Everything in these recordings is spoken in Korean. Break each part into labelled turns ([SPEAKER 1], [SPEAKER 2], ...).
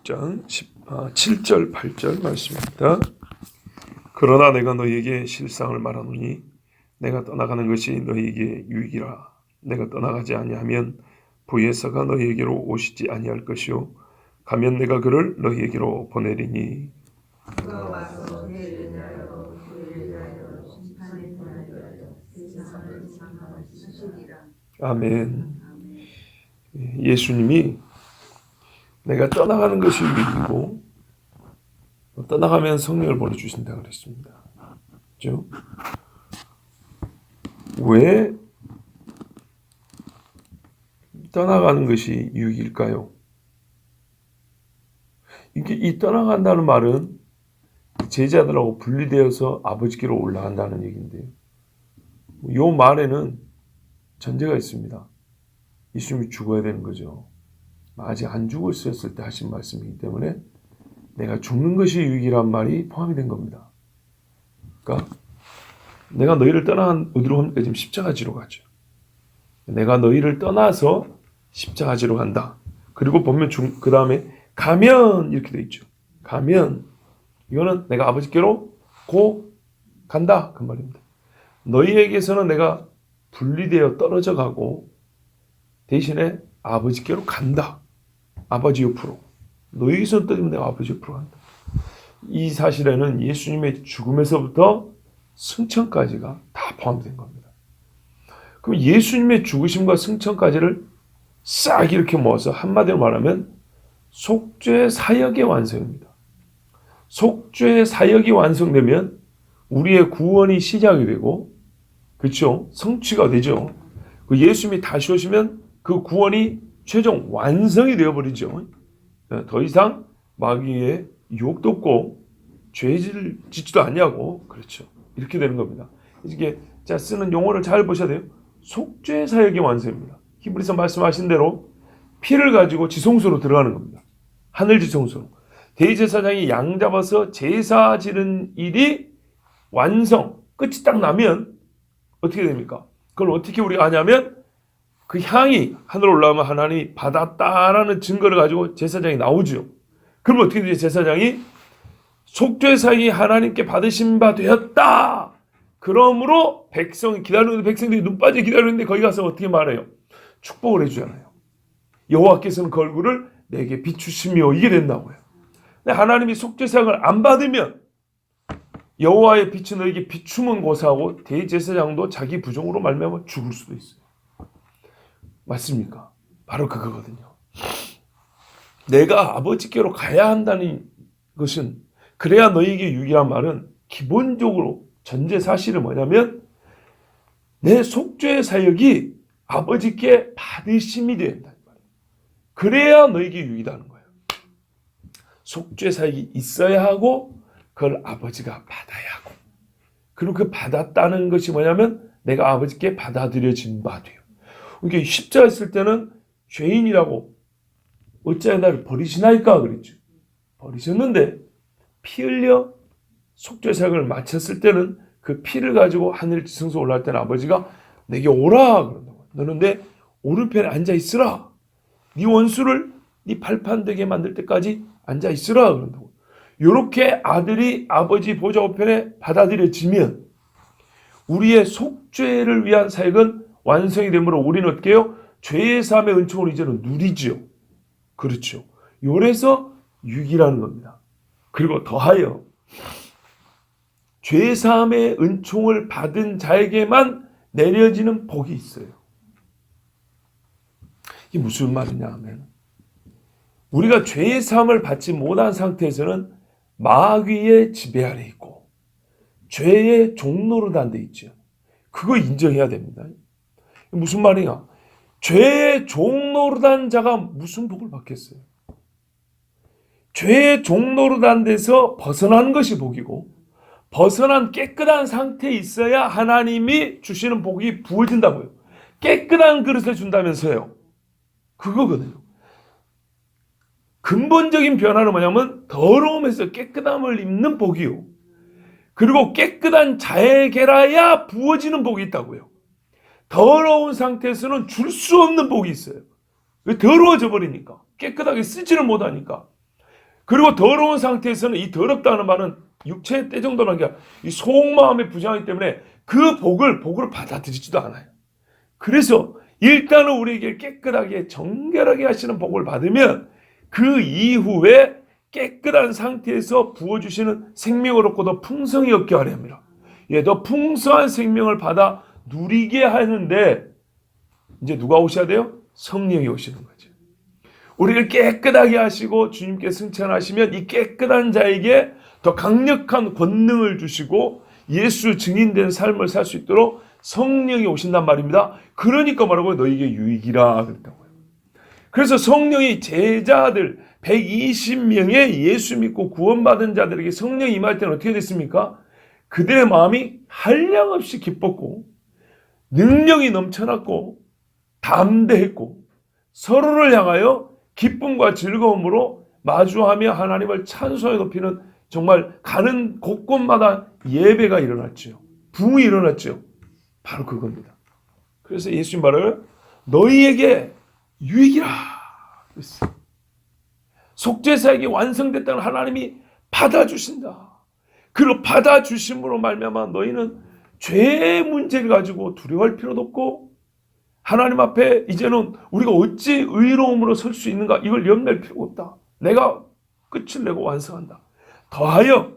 [SPEAKER 1] 10장 7절 8절 말씀입니다. 그러나 내가 너희에게 실상을 말하노니 내가 떠나가는 것이 너희에게 유익이라. 내가 떠나가지 아니하면 부예사가 너희에게로 오시지 아니할 것이요 가면 내가 그를 너희에게로 보내리니. 아멘. 예수님이 내가 떠나가는 것이 유익이고 떠나가면 성령을 보내주신다 그랬습니다. 그렇죠? 왜 떠나가는 것이 유익일까요? 이 떠나간다는 말은 제자들하고 분리되어서 아버지께로 올라간다는 얘기인데요. 이 말에는 전제가 있습니다. 예수님이 죽어야 되는 거죠. 아직 안 죽었을 때 하신 말씀이기 때문에 내가 죽는 것이 유익이란 말이 포함이 된 겁니다. 그러니까 내가 너희를 떠난 어디로 갑니까? 지금 십자가 지로 가죠. 내가 너희를 떠나서 십자가 지로 간다. 그리고 보면 그 다음에 가면 이렇게 돼 있죠. 가면 이거는 내가 아버지께로 고 간다 그 말입니다. 너희에게서는 내가 분리되어 떨어져 가고 대신에 아버지께로 간다. 아버지 옆으로. 너희에게서는 떠나면 내가 아버지 옆으로 간다. 이 사실에는 예수님의 죽음에서부터 승천까지가 다 포함된 겁니다. 그럼 예수님의 죽으심과 승천까지를 싹 이렇게 모아서 한마디로 말하면 속죄 사역의 완성입니다. 속죄 사역이 완성되면 우리의 구원이 시작이 되고, 그렇죠? 성취가 되죠. 그 예수님이 다시 오시면 그 구원이 최종 완성이 되어버리죠. 더 이상 마귀의 유혹도 없고 죄를 짓지도 않냐고. 그렇죠. 이렇게 되는 겁니다. 이게 자 쓰는 용어를 잘 보셔야 돼요. 속죄 사역의 완성입니다. 히브리서 말씀하신 대로 피를 가지고 지성소로 들어가는 겁니다. 하늘 지성소로. 대제사장이 양 잡아서 제사 지는 일이 완성, 끝이 딱 나면 어떻게 됩니까? 그걸 어떻게 우리가 아냐면 그 향이 하늘로 올라오면 하나님이 받았다라는 증거를 가지고 제사장이 나오죠. 그럼 어떻게 되죠? 제사장이 속죄사역이 하나님께 받으신 바 되었다. 그러므로 백성이 기다리는데 백성들이 눈 빠지게 기다리는데 거기 가서 어떻게 말해요? 축복을 해주잖아요. 여호와께서는 그 얼굴을 내게 비추시며 이게 된다고요. 근데 하나님이 속죄사역을 안 받으면 여호와의 빛이 너에게 비추면 고사하고 대제사장도 자기 부정으로 말미암아 죽을 수도 있어요. 맞습니까? 바로 그거거든요. 내가 아버지께로 가야 한다는 것은 그래야 너에게 유익이란 말은 기본적으로 전제 사실은 뭐냐면 내 속죄의 사역이 아버지께 받으심이 된다는 말이에요. 그래야 너에게 유익이라는 거예요. 속죄 사역이 있어야 하고 그걸 아버지가 받아야 하고 그리고 그 받았다는 것이 뭐냐면 내가 아버지께 받아들여진 바 돼요. 그러니까 십자가 있을 때는 죄인이라고 어찌하여 나를 버리시나이까 그랬죠. 버리셨는데 피 흘려 속죄 사역을 마쳤을 때는 그 피를 가지고 하늘 지성소 올라갈 때는 아버지가 내게 오라 그런다고. 너는 내 오른편에 앉아 있으라. 네 원수를 네 발판 되게 만들 때까지 앉아 있으라 그런다고. 이렇게 아들이 아버지 보좌 우편에 받아들여지면 우리의 속죄를 위한 사역은 완성이 되므로 우리는 어떻게 해요? 죄의 사함의 은총을 이제는 누리죠. 그렇죠. 요래서 유익이라는 겁니다. 그리고 더하여 죄의 사함의 은총을 받은 자에게만 내려지는 복이 있어요. 이게 무슨 말이냐 하면 우리가 죄의 사함을 받지 못한 상태에서는 마귀의 지배 아래 있고 죄의 종노릇한 데 있죠. 그거 인정해야 됩니다. 무슨 말이냐? 죄의 종노릇한 자가 무슨 복을 받겠어요? 죄의 종노릇한 데서 벗어나는 것이 복이고 벗어난 깨끗한 상태에 있어야 하나님이 주시는 복이 부어진다고요. 깨끗한 그릇을 준다면서요. 그거거든요. 근본적인 변화는 뭐냐면 더러움에서 깨끗함을 입는 복이요. 그리고 깨끗한 자에게라야 부어지는 복이 있다고요. 더러운 상태에서는 줄 수 없는 복이 있어요. 왜? 더러워져 버리니까. 깨끗하게 쓰지를 못하니까. 그리고 더러운 상태에서는 이 더럽다는 말은 육체의 때 정도라는 게 아니라 이 속마음의 부정하기 때문에 그 복을 받아들이지도 않아요. 그래서 일단은 우리에게 깨끗하게 정결하게 하시는 복을 받으면 그 이후에 깨끗한 상태에서 부어주시는 생명을 얻고 더 풍성히 얻게 하려 합니다. 예, 더 풍성한 생명을 받아 누리게 하는데 이제 누가 오셔야 돼요? 성령이 오시는 거죠. 우리를 깨끗하게 하시고 주님께 승천하시면 이 깨끗한 자에게 더 강력한 권능을 주시고 예수 증인된 삶을 살 수 있도록 성령이 오신단 말입니다. 그러니까 말하고 너희에게 유익이라 그랬다고요. 그래서 성령이 제자들 120명의 예수 믿고 구원받은 자들에게 성령이 임할 때는 어떻게 됐습니까? 그들의 마음이 한량없이 기뻤고 능력이 넘쳐났고 담대했고 서로를 향하여 기쁨과 즐거움으로 마주하며 하나님을 찬송하여 높이는 정말 가는 곳곳마다 예배가 일어났죠. 부흥이 일어났죠. 바로 그겁니다. 그래서 예수님 말을 너희에게 유익이라 그랬어요. 속죄사역이 완성됐다는 하나님이 받아주신다. 그리고 받아주심으로 말미암아 너희는 죄의 문제를 가지고 두려워할 필요도 없고 하나님 앞에 이제는 우리가 어찌 의로움으로 설 수 있는가 이걸 염려할 필요가 없다. 내가 끝을 내고 완성한다. 더하여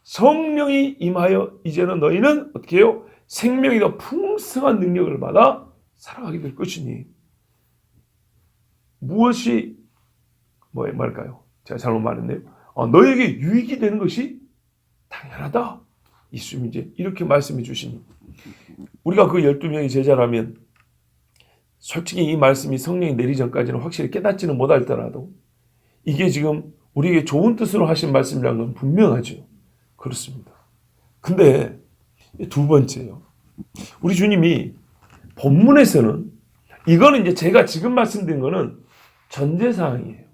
[SPEAKER 1] 성령이 임하여 이제는 너희는 어떻게 해요? 생명이 더 풍성한 능력을 받아 살아가게 될 것이니 무엇이 말까요? 제가 잘못 말했네요. 너에게 유익이 되는 것이 당연하다. 예수님이 이제 이렇게 말씀해 주시니 우리가 그 12명의 제자라면 솔직히 이 말씀이 성령이 내리기 전까지는 확실히 깨닫지는 못할더라도 이게 지금 우리에게 좋은 뜻으로 하신 말씀이라는 건 분명하죠. 그렇습니다. 근데 두 번째요. 우리 주님이 본문에서는 이거는 이제 제가 지금 말씀드린 거는 전제사항이에요.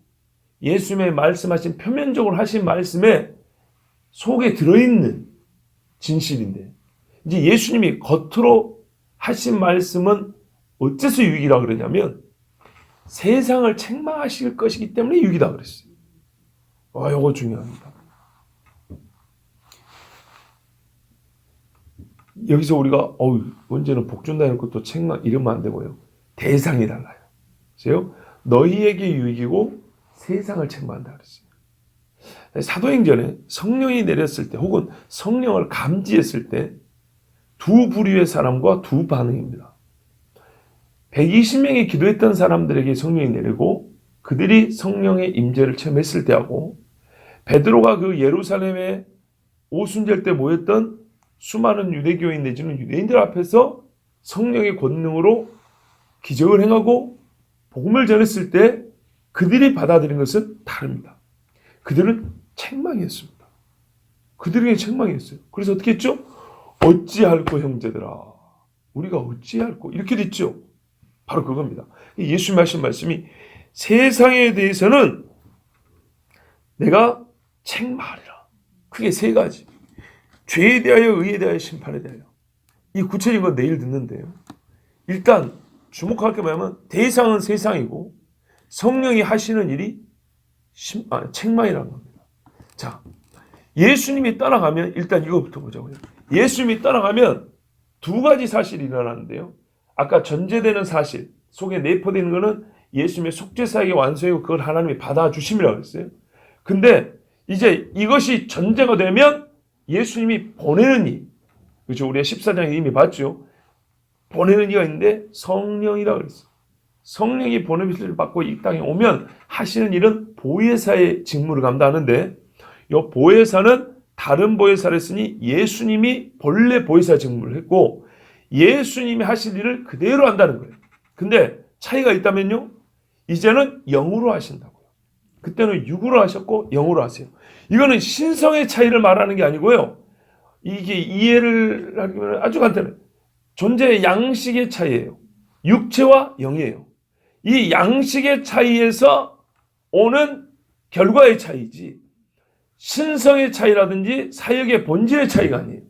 [SPEAKER 1] 예수님의 말씀하신 표면적으로 하신 말씀에 속에 들어있는 진실인데 이제 예수님이 겉으로 하신 말씀은 어째서 유익이라고 그러냐면 세상을 책망하실 것이기 때문에 유익이다 그랬어요. 이거 중요합니다. 여기서 우리가 언제는 복 준다는 것도 책망 이러면 안 되고요. 대상이 달라요. 그래서 너희에게 유익이고 세상을 책망한다 그랬어요. 사도행전에 성령이 내렸을 때 혹은 성령을 감지했을 때 두 부류의 사람과 두 반응입니다. 120명이 기도했던 사람들에게 성령이 내리고 그들이 성령의 임재를 체험했을 때하고 베드로가 그 예루살렘에 오순절 때 모였던 수많은 유대교인 내지는 유대인들 앞에서 성령의 권능으로 기적을 행하고 복음을 전했을 때 그들이 받아들인 것은 다릅니다. 그들은 책망이었습니다. 그들에게 책망이었어요. 그래서 어떻게 했죠? 어찌할꼬 형제들아 우리가 어찌할꼬 이렇게 됐죠. 바로 그겁니다. 예수님 하신 말씀이 세상에 대해서는 내가 책망하리라. 크게 세 가지. 죄에 대하여 의에 대하여 심판에 대하여. 이 구체적인 건 내일 듣는데요. 일단 주목할 게 뭐냐면 대상은 세상이고 성령이 하시는 일이 책망이라는 겁니다. 자, 예수님이 떠나가면 일단 이거부터 보자고요. 예수님이 떠나가면 두 가지 사실이 일어나는데요. 아까 전제되는 사실 속에 내포되는 것은 예수님의 속죄사역의 완성이고 그걸 하나님이 받아주심이라고 했어요. 근데 이제 이것이 전제가 되면 예수님이 보내는 이, 그렇죠? 우리가 14장에 이미 봤죠. 보내는 이가 있는데 성령이라고 그랬어요. 성령이 보냄을 받고 이 땅에 오면 하시는 일은 보혜사의 직무를 감당하는데 이 보혜사는 다른 보혜사를 했으니 예수님이 본래 보혜사 직무를 했고 예수님이 하실 일을 그대로 한다는 거예요. 근데 차이가 있다면요. 이제는 영으로 하신다고요. 그때는 육으로 하셨고 영으로 하세요. 이거는 신성의 차이를 말하는 게 아니고요. 이게 이해를 하기는 아주 간단해요. 존재의 양식의 차이예요. 육체와 영이에요. 이 양식의 차이에서 오는 결과의 차이지 신성의 차이라든지 사역의 본질의 차이가 아니에요.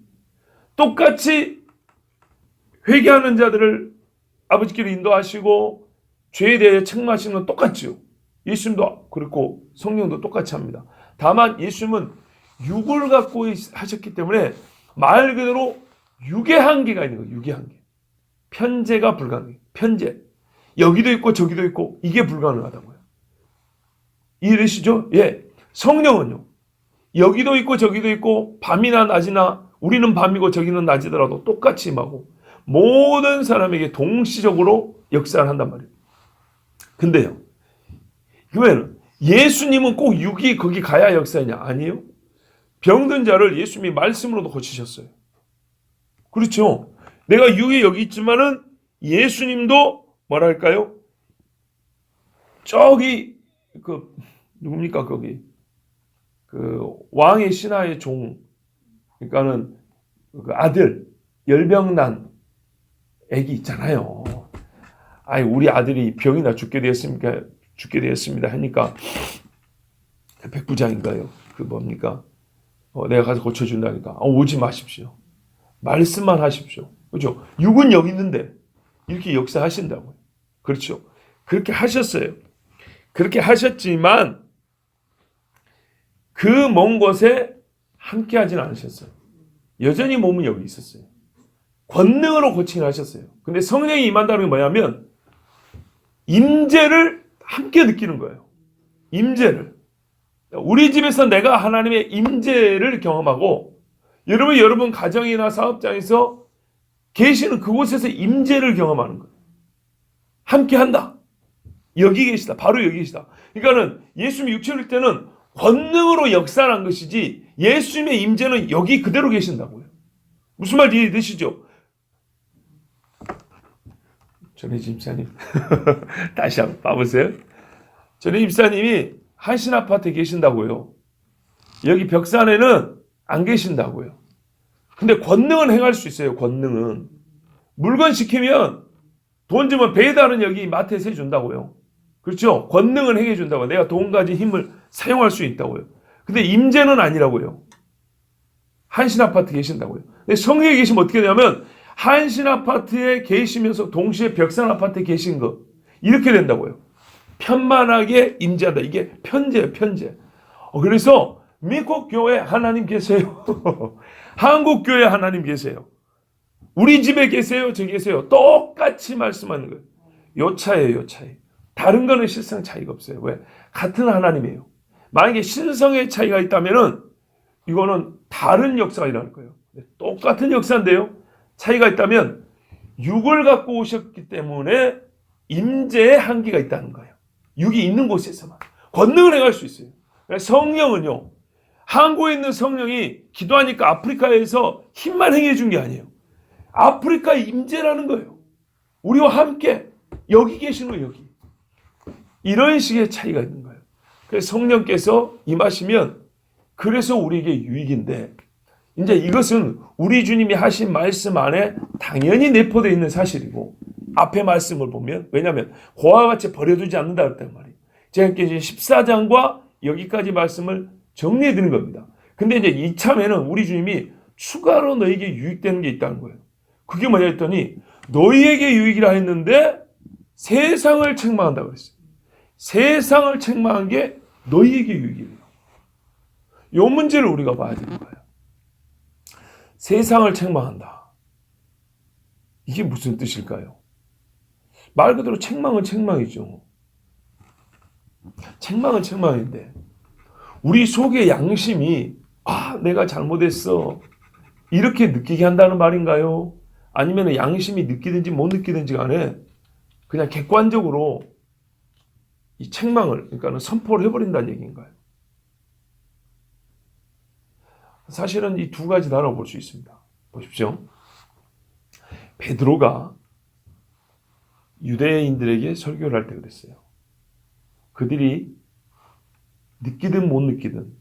[SPEAKER 1] 똑같이 회개하는 자들을 아버지께로 인도하시고 죄에 대해 책망하시는 건 똑같죠. 예수님도 그렇고 성령도 똑같이 합니다. 다만 예수님은 육을 갖고 하셨기 때문에 말 그대로 육의 한계가 있는 거예요. 육의 한계. 편재가 불가능해요. 편재. 여기도 있고 저기도 있고 이게 불가능하다고요. 이해되시죠? 예. 성령은요. 여기도 있고 저기도 있고 밤이나 낮이나 우리는 밤이고 저기는 낮이더라도 똑같이 임하고 모든 사람에게 동시적으로 역사를 한단 말이에요. 근데요. 그러면 예수님은 꼭 육이 거기 가야 역사냐? 아니에요. 병든 자를 예수님이 말씀으로도 고치셨어요. 그렇죠. 내가 육이 여기 있지만은 예수님도 뭐랄까요? 저기 누굽니까 거기 왕의 신하의 종 그러니까는 그 아들 열병난 애기 있잖아요. 아니 우리 아들이 병이나 죽게 되었습니다 하니까 백부장인가요? 뭡니까? 내가 가서 고쳐준다니까. 오지 마십시오. 말씀만 하십시오. 그렇죠? 육은 여기 있는데 이렇게 역사하신다고요. 그렇죠? 그렇게 하셨어요. 그렇게 하셨지만 그 먼 곳에 함께 하진 않으셨어요. 여전히 몸은 여기 있었어요. 권능으로 고치긴 하셨어요. 근데 성령이 임한다는 게 뭐냐면 임재를 함께 느끼는 거예요. 임재를. 우리 집에서 내가 하나님의 임재를 경험하고 여러분 가정이나 사업장에서 계시는 그곳에서 임재를 경험하는 거예요. 함께 한다. 여기 계시다. 바로 여기 계시다. 그러니까는 예수님이 육체일 때는 권능으로 역사한 것이지 예수님의 임재는 여기 그대로 계신다고요. 무슨 말 이해되시죠? 전에 집사님 다시 한번 봐보세요. 전에 집사님이 한신 아파트에 계신다고요. 여기 벽산에는 안 계신다고요. 근데 권능은 행할 수 있어요. 권능은 물건 시키면 돈 주면 배달은 여기 마트에서 해준다고요. 그렇죠? 권능은 행해 준다고. 내가 돈 가진 힘을 사용할 수 있다고요. 근데 임재는 아니라고요. 한신 아파트 계신다고요. 근데 성령에 계시면 어떻게 되냐면 한신 아파트에 계시면서 동시에 벽산 아파트에 계신 거 이렇게 된다고요. 편만하게 임재한다. 이게 편재예요. 편재. 그래서 미국 교회 하나님 계세요. 한국 교회 하나님 계세요. 우리 집에 계세요. 저기 계세요. 똑같이 말씀하는 거예요. 요 차이에요. 요 차이. 다른 거는 실상 차이가 없어요. 왜? 같은 하나님이에요. 만약에 신성의 차이가 있다면은 이거는 다른 역사가 일어날 거예요. 똑같은 역사인데요. 차이가 있다면 육을 갖고 오셨기 때문에 임재의 한계가 있다는 거예요. 육이 있는 곳에서만. 권능을 행할 수 있어요. 성령은요. 한국에 있는 성령이 기도하니까 아프리카에서 힘만 행해 준 게 아니에요. 아프리카의 임재라는 거예요. 우리와 함께 여기 계시는 거예요. 여기. 이런 식의 차이가 있는 거예요. 그래서 성령께서 임하시면 그래서 우리에게 유익인데 이제 이것은 우리 주님이 하신 말씀 안에 당연히 내포되어 있는 사실이고 앞에 말씀을 보면 왜냐하면 고와 같이 버려두지 않는다 그랬단 말이에요. 제가 이제 14장과 여기까지 말씀을 정리해 드리는 겁니다. 근데 이제 이참에는 우리 주님이 추가로 너에게 유익되는 게 있다는 거예요. 그게 뭐냐 했더니 너희에게 유익이라 했는데 세상을 책망한다고 그랬어요. 세상을 책망한 게 너희에게 유익이래요. 이 문제를 우리가 봐야 되는 거예요. 세상을 책망한다. 이게 무슨 뜻일까요? 말 그대로 책망은 책망이죠. 책망은 책망인데 우리 속의 양심이 내가 잘못했어 이렇게 느끼게 한다는 말인가요? 아니면 양심이 느끼든지 못 느끼든지 간에 그냥 객관적으로 이 책망을 그러니까 선포를 해버린다는 얘기인가요? 사실은 이 두 가지 나눠볼 수 있습니다. 보십시오. 베드로가 유대인들에게 설교를 할 때 그랬어요. 그들이 느끼든 못 느끼든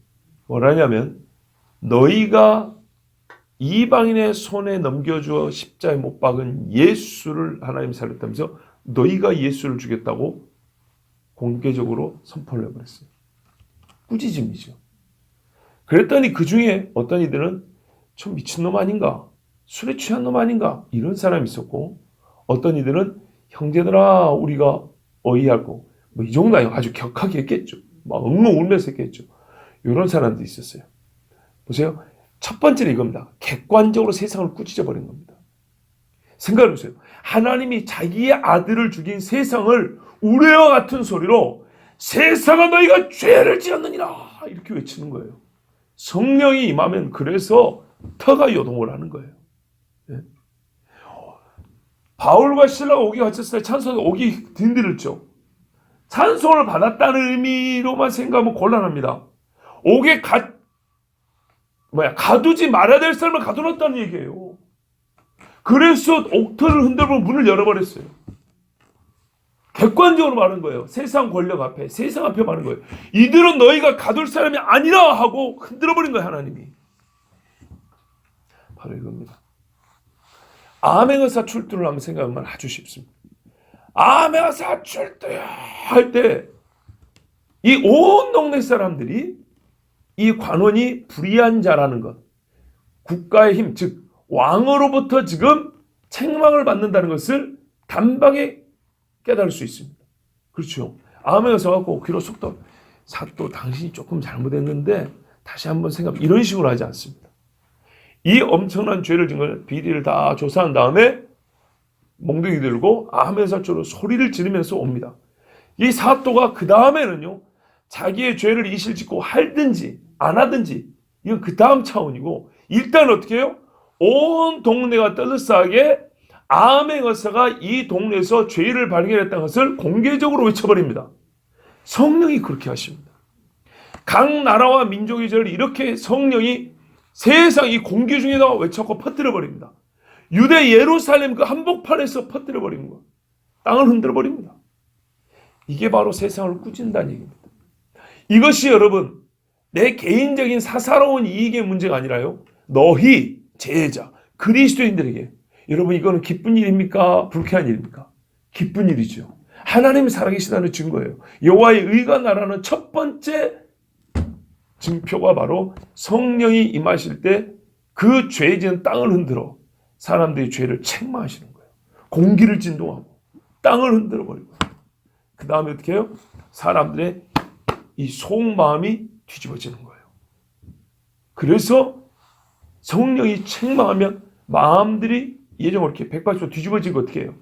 [SPEAKER 1] 뭐라냐면 너희가 이방인의 손에 넘겨주어 십자에 못 박은 예수를 하나님 살렸다면서 너희가 예수를 죽였다고 공개적으로 선포를 해버렸어요. 꾸짖음이죠. 그랬더니 그 중에 어떤 이들은 좀 미친놈 아닌가? 술에 취한 놈 아닌가? 이런 사람이 있었고 어떤 이들은 형제들아 우리가 어이하고 뭐 이 정도 아니고 아주 격하게 했겠죠. 막 엉엉 울면서 했겠죠. 이런 사람도 있었어요. 보세요. 첫 번째는 이겁니다. 객관적으로 세상을 꾸짖어 버린 겁니다. 생각해 보세요. 하나님이 자기의 아들을 죽인 세상을 우레와 같은 소리로 세상아 너희가 죄를 지었느니라 이렇게 외치는 거예요. 성령이 임하면 그래서 터가 요동을 하는 거예요. 예? 바울과 신라가 옥에 갇혔을 때 찬송가 옥이 딘들었죠. 찬송을 받았다는 의미로만 생각하면 곤란합니다. 옥에 가두지 말아야 될 사람을 가둬놨다는 얘기예요. 그래서 옥터를 흔들고 문을 열어버렸어요. 객관적으로 말하는 거예요. 세상 권력 앞에, 세상 앞에 말하는 거예요. 이들은 너희가 가둘 사람이 아니라 하고 흔들어버린 거예요, 하나님이. 바로 이겁니다. 암행어사 출두를 한번 생각하면 아주 쉽습니다. 암행어사 출두야 할 때 이 온 동네 사람들이 이 관원이 불의한 자라는 것, 국가의 힘, 즉 왕으로부터 지금 책망을 받는다는 것을 단박에 깨달을 수 있습니다. 그렇죠. 암행어사 갖고 귀로 속도 사또 당신이 조금 잘못했는데 다시 한번 생각 이런 식으로 하지 않습니다. 이 엄청난 죄를 지은 걸 비리를 다 조사한 다음에 몽둥이 들고 암행어사 쪽으로 소리를 지르면서 옵니다. 이 사또가 그 다음에는요 자기의 죄를 이실직고 하든지 안 하든지 이건 그 다음 차원이고 일단 어떻게 해요? 온 동네가 떠들썩하게 암행어사가 이 동네에서 죄를 발견했다는 것을 공개적으로 외쳐버립니다. 성령이 그렇게 하십니다. 각 나라와 민족의 죄를 이렇게 성령이 세상 이 공기 중에다가 외쳤고 퍼뜨려버립니다. 유대 예루살렘 그 한복판에서 퍼뜨려버리는 거. 땅을 흔들어버립니다. 이게 바로 세상을 꾸진다는 얘기입니다. 이것이 여러분 내 개인적인 사사로운 이익의 문제가 아니라요. 너희 제자 그리스도인들에게 여러분 이거는 기쁜 일입니까? 불쾌한 일입니까? 기쁜 일이죠. 하나님이 살아계시다는 증거예요. 여호와의 의가 나라는 첫 번째 증표가 바로 성령이 임하실 때 그 죄 지은 땅을 흔들어 사람들의 죄를 책망하시는 거예요. 공기를 진동하고 땅을 흔들어 버리고 그 다음에 어떻게 해요? 사람들의 이 속마음이 뒤집어지는 거예요. 그래서 성령이 책망하면 마음들이 예정으로 이렇게 180도 뒤집어지고 어떻게 해요?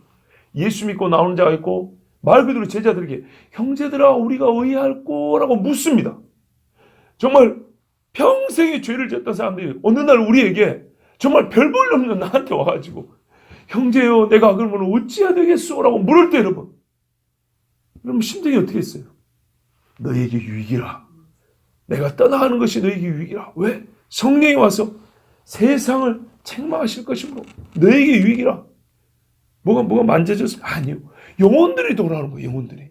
[SPEAKER 1] 예수 믿고 나오는 자가 있고 말 그대로 제자들에게 형제들아 우리가 의할꼬라고 묻습니다. 정말 평생의 죄를 졌던 사람들이 어느 날 우리에게 정말 별 볼 일 없는 나한테 와가지고 형제요 내가 그러면 어찌해야 되겠소? 라고 물을 때 여러분 심정이 어떻게 했어요? 너에게 유익이라. 내가 떠나가는 것이 너에게 유익이라. 왜? 성령이 와서 세상을 책망하실 것이므로 너에게 유익이라. 뭐가 만져졌어? 아니요. 영혼들이 돌아오는 거예요. 영혼들이.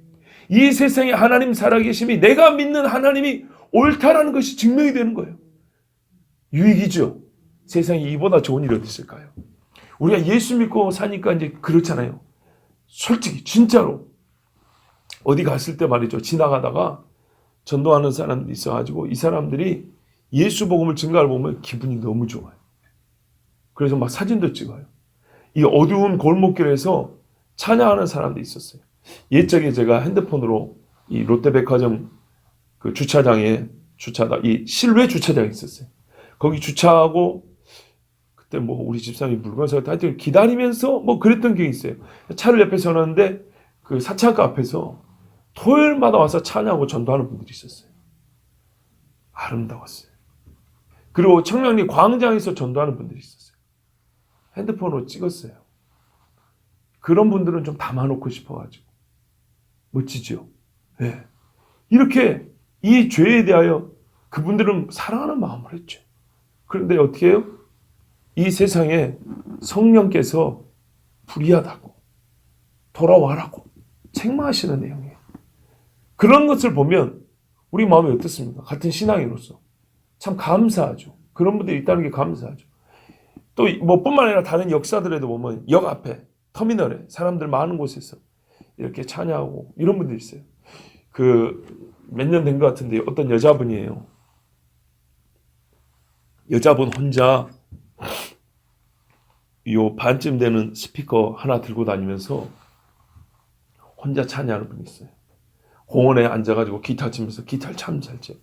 [SPEAKER 1] 이 세상에 하나님 살아계심이 내가 믿는 하나님이 옳다라는 것이 증명이 되는 거예요. 유익이죠. 세상에 이보다 좋은 일이 어디 있을까요? 우리가 예수 믿고 사니까 이제 그렇잖아요. 솔직히 진짜로 어디 갔을 때 말이죠. 지나가다가 전도하는 사람들이 있어가지고 이 사람들이 예수 복음을 증가를 보면 기분이 너무 좋아요. 그래서 막 사진도 찍어요. 이 어두운 골목길에서 찬양하는 사람도 있었어요. 옛적에 제가 핸드폰으로 이 롯데백화점 그 주차장에 이 실외 주차장이 있었어요. 거기 주차하고 그때 뭐 우리 집사람이 물건 살 때 하여튼 기다리면서 뭐 그랬던 게 있어요. 차를 옆에 세워놨는데 그 사창가 앞에서 토요일마다 와서 찬양하고 전도하는 분들이 있었어요. 아름다웠어요. 그리고 청량리 광장에서 전도하는 분들이 있었어요. 핸드폰으로 찍었어요. 그런 분들은 좀 담아놓고 싶어가지고. 멋지죠? 네. 이렇게 이 죄에 대하여 그분들은 사랑하는 마음을 했죠. 그런데 어떻게 해요? 이 세상에 성령께서 불의하다고 돌아와라고 책망하시는 내용이에요. 그런 것을 보면 우리 마음이 어떻습니까? 같은 신앙인으로서 참 감사하죠. 그런 분들이 있다는 게 감사하죠. 또 뭐 뿐만 아니라 다른 역사들에도 보면 역 앞에 터미널에 사람들 많은 곳에서 이렇게 찬양하고 이런 분들이 있어요. 그 몇 년 된 것 같은데 어떤 여자분이에요. 여자분 혼자 요 반쯤 되는 스피커 하나 들고 다니면서 혼자 찬양하는 분이 있어요. 공원에 앉아가지고 기타 치면서 기타를 참 잘 쳐요.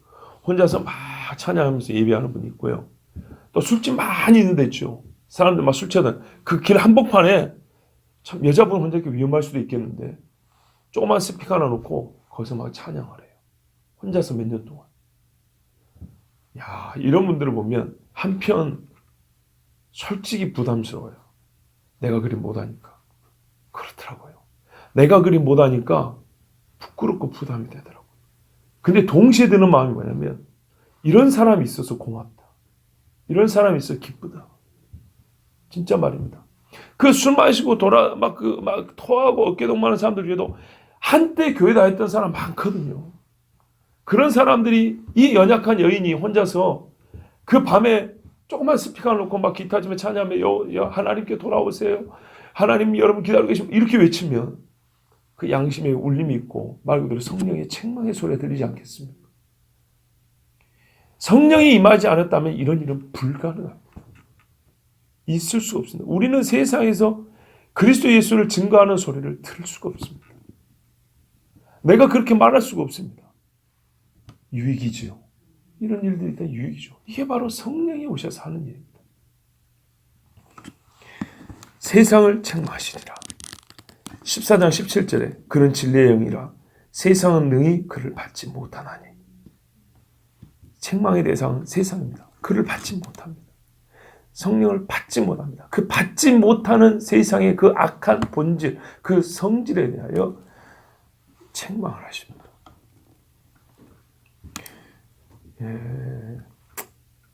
[SPEAKER 1] 혼자서 막 찬양하면서 예배하는 분이 있고요. 또 술집 많이 있는 데 있죠. 사람들 막 술 취하던 그 길 한복판에 참 여자분 혼자 이렇게 위험할 수도 있겠는데 조그만 스피커 하나 놓고 거기서 막 찬양을 해요. 혼자서 몇 년 동안. 야, 이런 분들을 보면 한편 솔직히 부담스러워요. 내가 그리 못하니까. 그렇더라고요. 내가 그리 못하니까 부끄럽고 부담이 되더라고요. 근데 동시에 드는 마음이 뭐냐면 이런 사람이 있어서 고맙다. 이런 사람이 있어서 기쁘다. 진짜 말입니다. 그 술 마시고 막 토하고 어깨동무하는 사람들 중에도 한때 교회 다녔던 사람 많거든요. 그런 사람들이 이 연약한 여인이 혼자서 그 밤에 조그만 스피커를 놓고 막 기타 치며 찬양하며 하나님께 돌아오세요. 하나님 여러분 기다리고 계시면 이렇게 외치면 그 양심에 울림이 있고 말 그대로 성령의 책망의 소리가 들리지 않겠습니까? 성령이 임하지 않았다면 이런 일은 불가능합니다. 있을 수가 없습니다. 우리는 세상에서 그리스도 예수를 증거하는 소리를 들을 수가 없습니다. 내가 그렇게 말할 수가 없습니다. 유익이지요. 이런 일들이 다 유익이죠. 이게 바로 성령이 오셔서 하는 일입니다. 세상을 책망하시리라. 14장 17절에 그는 진리의 영이라 세상은 능히 그를 받지 못하나니. 책망의 대상은 세상입니다. 그를 받지 못합니다. 성령을 받지 못합니다. 그 받지 못하는 세상의 그 악한 본질, 그 성질에 대하여 책망을 하십니다.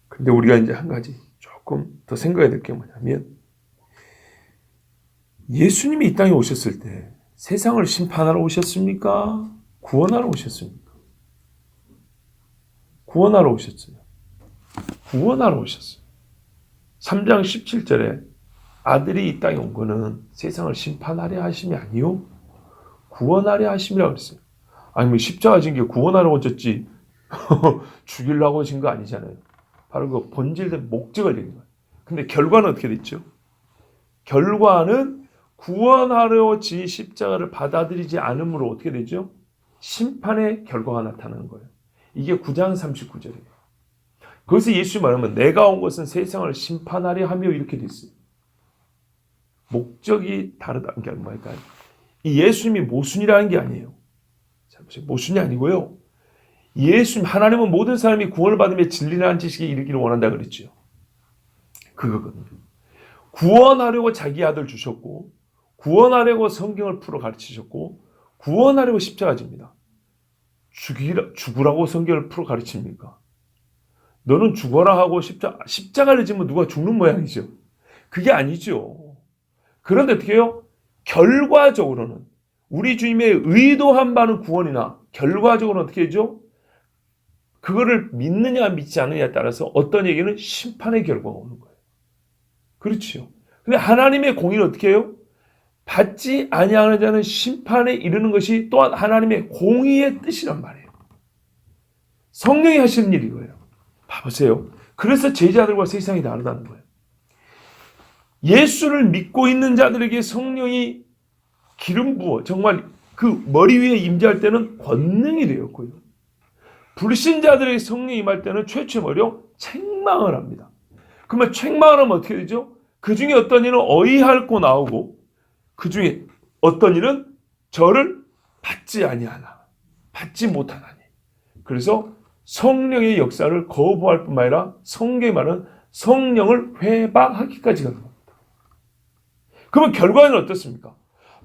[SPEAKER 1] 근데 우리가 이제 한 가지 조금 더 생각해야 될 게 뭐냐면 예수님이 이 땅에 오셨을 때 세상을 심판하러 오셨습니까? 구원하러 오셨습니까? 구원하러 오셨어요. 구원하러 오셨어요. 3장 17절에 아들이 이 땅에 온 거는 세상을 심판하려 하심이 아니요 구원하려 하심이라고 그랬어요. 아니 뭐 십자가 진 게 구원하러 오셨지 죽이려고 오신 거 아니잖아요. 바로 그 본질된 목적을 얘기해요. 근데 결과는 어떻게 됐죠? 결과는 구원하려 진 십자가를 받아들이지 않음으로 어떻게 되죠? 심판의 결과가 나타나는 거예요. 이게 9장 39절이에요. 거기서 예수님이 말하면 내가 온 것은 세상을 심판하려 하며 이렇게 됐어요. 목적이 다르다는 게 뭘까요? 이 예수님이 모순이라는 게 아니에요. 자, 모순이 아니고요. 예수님, 하나님은 모든 사람이 구원을 받으며 진리라는 지식에 이르기를 원한다 그랬죠. 그거거든요. 구원하려고 자기 아들 주셨고 구원하려고 성경을 풀어 가르치셨고 구원하려고 십자가 집니다. 죽으라고 성경을 풀어 가르칩니까? 너는 죽어라 하고 십자가를 지면 누가 죽는 모양이죠. 그게 아니죠. 그런데 어떻게 해요? 결과적으로는 우리 주님의 의도한 바는 구원이나 결과적으로는 어떻게 하죠? 그거를 믿느냐 믿지 않느냐에 따라서 어떤 얘기는 심판의 결과가 오는 거예요. 그렇죠. 근데 하나님의 공의는 어떻게 해요? 받지 아니하는 자는 심판에 이르는 것이 또한 하나님의 공의의 뜻이란 말이에요. 성령이 하시는 일이 이거예요. 봐보세요. 그래서 제자들과 세상이 다르다는 거예요. 예수를 믿고 있는 자들에게 성령이 기름 부어 정말 그 머리 위에 임재할 때는 권능이 되었고요. 불신자들에게 성령이 임할 때는 최초의 머리로 책망을 합니다. 그러면 책망을 하면 어떻게 되죠? 그 중에 어떤 일은 어이할고 나오고 그 중에 어떤 일은 저를 받지 아니하나 받지 못하나니. 그래서 성령의 역사를 거부할 뿐만 아니라 성경의 말은 성령을 회방하기까지 가는 겁니다. 그러면 결과는 어떻습니까?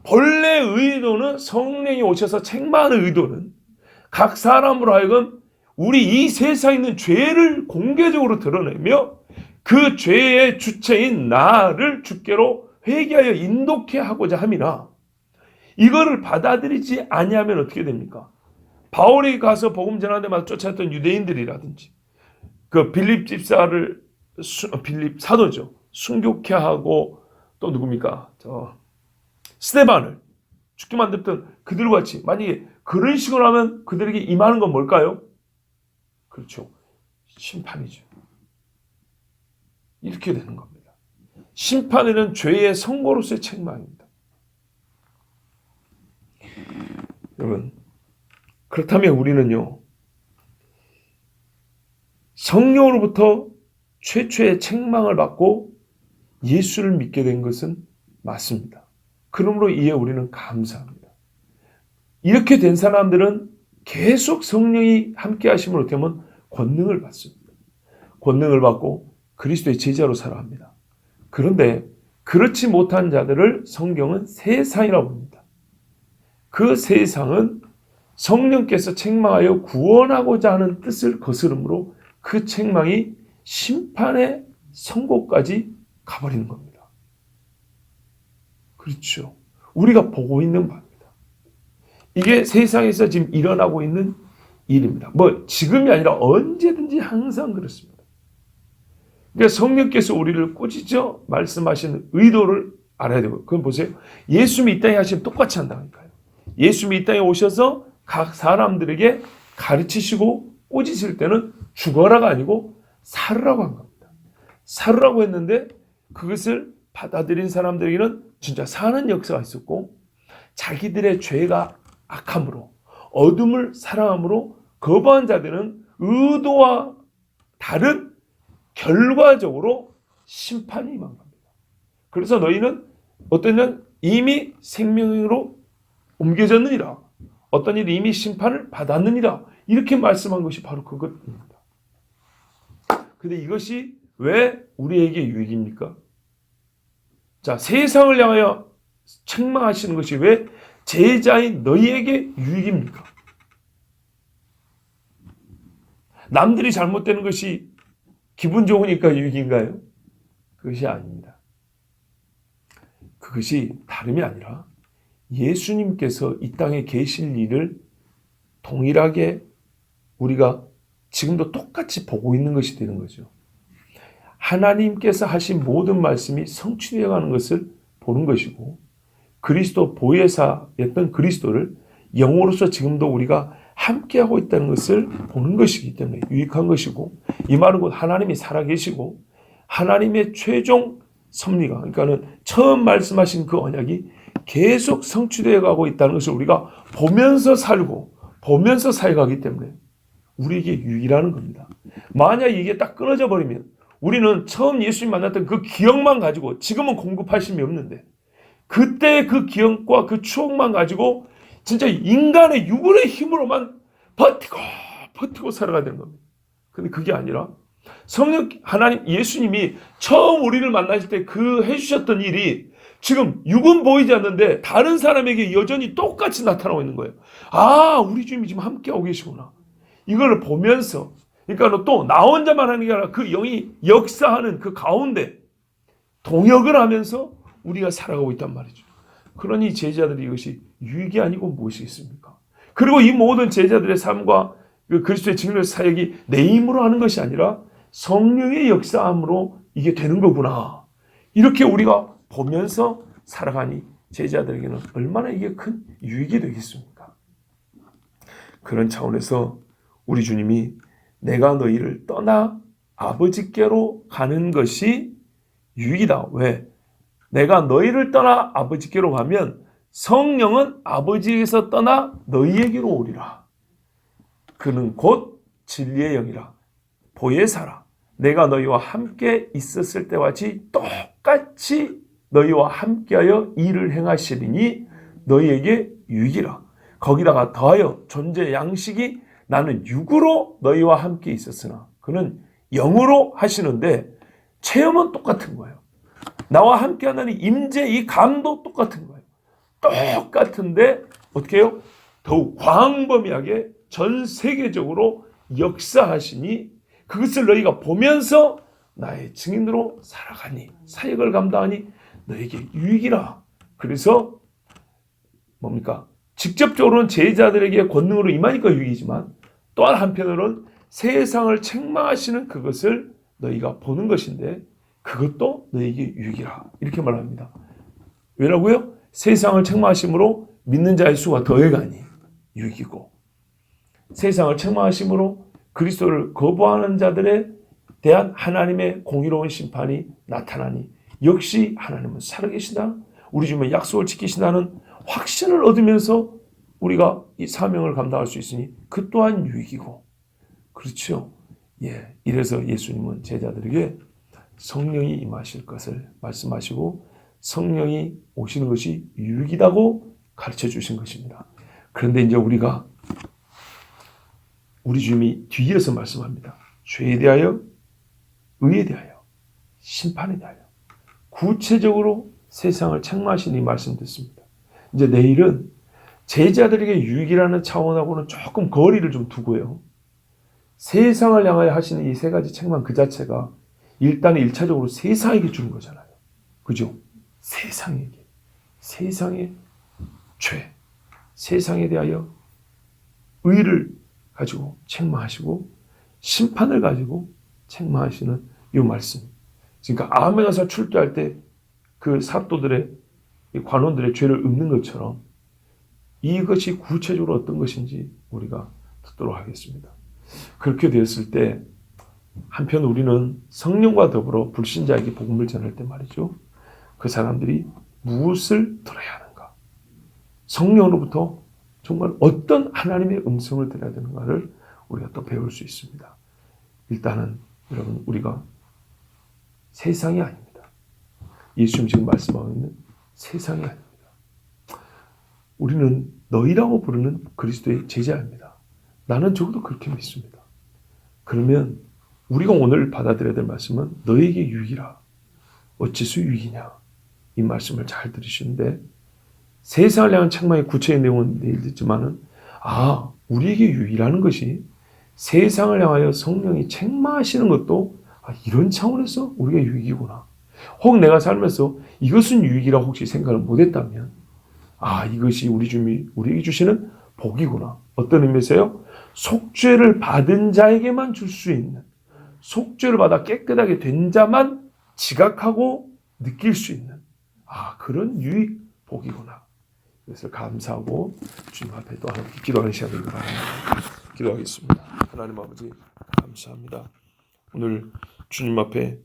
[SPEAKER 1] 본래 의도는 성령이 오셔서 책망하는 의도는 각 사람으로 하여금 우리 이 세상에 있는 죄를 공개적으로 드러내며 그 죄의 주체인 나를 주께로 회개하여 인도케 하고자 함이나 이거를 받아들이지 아니하면 어떻게 됩니까? 바울이 가서 복음 전하는 데마다 쫓아왔던 유대인들이라든지 그 빌립 집사를 빌립 사도죠. 순교케 하고 또 누굽니까? 스데반을 죽게 만들었던 그들과 같이 만약에 그런 식으로 하면 그들에게 임하는 건 뭘까요? 그렇죠. 심판이죠. 이렇게 되는 겁니다. 심판에는 죄의 선고로서의 책망입니다. 여러분, 그렇다면 우리는요, 성령으로부터 최초의 책망을 받고 예수를 믿게 된 것은 맞습니다. 그러므로 이에 우리는 감사합니다. 이렇게 된 사람들은 계속 성령이 함께 하심을 어떻게 하면 권능을 받습니다. 권능을 받고 그리스도의 제자로 살아갑니다. 그런데 그렇지 못한 자들을 성경은 세상이라고 합니다. 그 세상은 성령께서 책망하여 구원하고자 하는 뜻을 거스름으로 그 책망이 심판의 선고까지 가버리는 겁니다. 그렇죠. 우리가 보고 있는 바입니다. 이게 세상에서 지금 일어나고 있는 일입니다. 지금이 아니라 언제든지 항상 그렇습니다. 그러니까 성령께서 우리를 꾸짖어 말씀하시는 의도를 알아야 되고요. 그건 보세요. 예수님이 이 땅에 하시면 똑같이 한다니까요. 예수님이 이 땅에 오셔서 각 사람들에게 가르치시고 꾸짖을 때는 죽어라가 아니고 살으라고 한 겁니다. 살으라고 했는데 그것을 받아들인 사람들에게는 진짜 사는 역사가 있었고, 자기들의 죄가 악함으로 어둠을 사랑함으로 거부한 자들은 의도와 다른 결과적으로 심판이 임한 겁니다. 그래서 너희는 어떤 일은 이미 생명으로 옮겨졌느니라, 어떤 일이 이미 심판을 받았느니라, 이렇게 말씀한 것이 바로 그것입니다. 근데 이것이 왜 우리에게 유익입니까? 자, 세상을 향하여 책망하시는 것이 왜 제자인 너희에게 유익입니까? 남들이 잘못되는 것이 기분 좋으니까 유익인가요? 그것이 아닙니다. 그것이 다름이 아니라 예수님께서 이 땅에 계실 일을 동일하게 우리가 지금도 똑같이 보고 있는 것이 되는 거죠. 하나님께서 하신 모든 말씀이 성취되어 가는 것을 보는 것이고, 그리스도 보혜사였던 그리스도를 영으로서 지금도 우리가 함께하고 있다는 것을 보는 것이기 때문에 유익한 것이고, 이 말은 곧 하나님이 살아계시고 하나님의 최종 섭리가, 그러니까는 처음 말씀하신 그 언약이 계속 성취되어 가고 있다는 것을 우리가 보면서 살고 보면서 살아가기 때문에 우리에게 유익이라는 겁니다. 만약 이게 딱 끊어져 버리면 우리는 처음 예수님 만났던 그 기억만 가지고, 지금은 공급하심이 없는데 그때 그 기억과 그 추억만 가지고 진짜 인간의 육은의 힘으로만 버티고 살아가야 되는 겁니다. 근데 그게 아니라 성령 하나님 예수님이 처음 우리를 만나실 때 그 해주셨던 일이 지금 육은 보이지 않는데 다른 사람에게 여전히 똑같이 나타나고 있는 거예요. 아, 우리 주님이 지금 함께하고 계시구나. 이걸 보면서, 그러니까 또 나 혼자만 하는 게 아니라 그 영이 역사하는 그 가운데 동역을 하면서 우리가 살아가고 있단 말이죠. 그러니 제자들이 이것이 유익이 아니고 무엇이겠습니까? 그리고 이 모든 제자들의 삶과 그 그리스도의 증거 사역이 내 힘으로 하는 것이 아니라 성령의 역사함으로 이게 되는 거구나. 이렇게 우리가 보면서 살아가니 제자들에게는 얼마나 이게 큰 유익이 되겠습니까? 그런 차원에서 우리 주님이 내가 너희를 떠나 아버지께로 가는 것이 유익이다. 왜? 내가 너희를 떠나 아버지께로 가면 성령은 아버지에게서 떠나 너희에게로 오리라. 그는 곧 진리의 영이라. 보혜사라. 내가 너희와 함께 있었을 때와 같이 똑같이 너희와 함께하여 일을 행하시리니 너희에게 유익이라. 거기다가 더하여 존재 양식이 나는 육으로 너희와 함께 있었으나 그는 영으로 하시는데 체험은 똑같은 거예요. 나와 함께 한다는 임재 이 감도 똑같은 거예요. 똑같은데 어떻게 해요? 더욱 광범위하게 전 세계적으로 역사하시니 그것을 너희가 보면서 나의 증인으로 살아가니 사역을 감당하니 너에게 유익이라. 그래서 뭡니까? 직접적으로는 제자들에게 권능으로 임하니까 유익이지만 또한 한편으로는 세상을 책망하시는 그것을 너희가 보는 것인데 그것도 너희에게 유익이라. 이렇게 말합니다. 왜라고요? 세상을 책망하심으로 믿는 자의 수가 더해가니 유익이고, 세상을 책망하심으로 그리스도를 거부하는 자들에 대한 하나님의 공의로운 심판이 나타나니 역시 하나님은 살아계신다. 우리 주님의 약속을 지키신다는 확신을 얻으면서 우리가 이 사명을 감당할 수 있으니 그 또한 유익이고, 그렇죠. 예, 이래서 예수님은 제자들에게 성령이 임하실 것을 말씀하시고 성령이 오시는 것이 유익이라고 가르쳐 주신 것입니다. 그런데 이제 우리가 우리 주님이 뒤에서 말씀합니다. 죄에 대하여, 의에 대하여, 심판에 대하여 구체적으로 세상을 책망하시니 말씀 듣습니다. 이제 내일은 제자들에게 유익이라는 차원하고는 조금 거리를 좀 두고요. 세상을 향하여 하시는 이 세 가지 책망 그 자체가 일단 1차적으로 세상에게 주는 거잖아요. 그죠? 세상에게. 세상의 죄. 세상에 대하여 의를 가지고 책망하시고 심판을 가지고 책망하시는 이 말씀. 그러니까 아메가서 출두할 때 그 사도들의 관원들의 죄를 읊는 것처럼 이것이 구체적으로 어떤 것인지 우리가 듣도록 하겠습니다. 그렇게 되었을 때 한편 우리는 성령과 더불어 불신자에게 복음을 전할 때 말이죠. 그 사람들이 무엇을 들어야 하는가? 성령으로부터 정말 어떤 하나님의 음성을 들어야 되는가를 우리가 또 배울 수 있습니다. 일단은 여러분 우리가 세상이 아닙니다. 예수님 지금 말씀하고 있는 세상이 아닙니다. 우리는 너희라고 부르는 그리스도의 제자입니다. 나는 적어도 그렇게 믿습니다. 그러면 우리가 오늘 받아들여야 될 말씀은 너에게 유익이라. 어째서 유익이냐? 이 말씀을 잘 들으시는데 세상을 향한 책망의 구체의 내용은 내일 듣지만은 우리에게 유익이라는 것이 세상을 향하여 성령이 책망하시는 것도 이런 차원에서 우리가 유익이구나. 혹 내가 살면서 이것은 유익이라고 혹시 생각을 못했다면 이것이 우리 주님이 우리에게 주시는 복이구나. 어떤 의미에서요? 속죄를 받은 자에게만 줄 수 있는, 속죄를 받아 깨끗하게 된 자만 지각하고 느낄 수 있는 그런 유익 복이구나. 그래서 감사하고 주님 앞에 또 함께 기도하는 시간이 되길 바랍니다. 기도하겠습니다. 하나님 아버지 감사합니다. 오늘 주님 앞에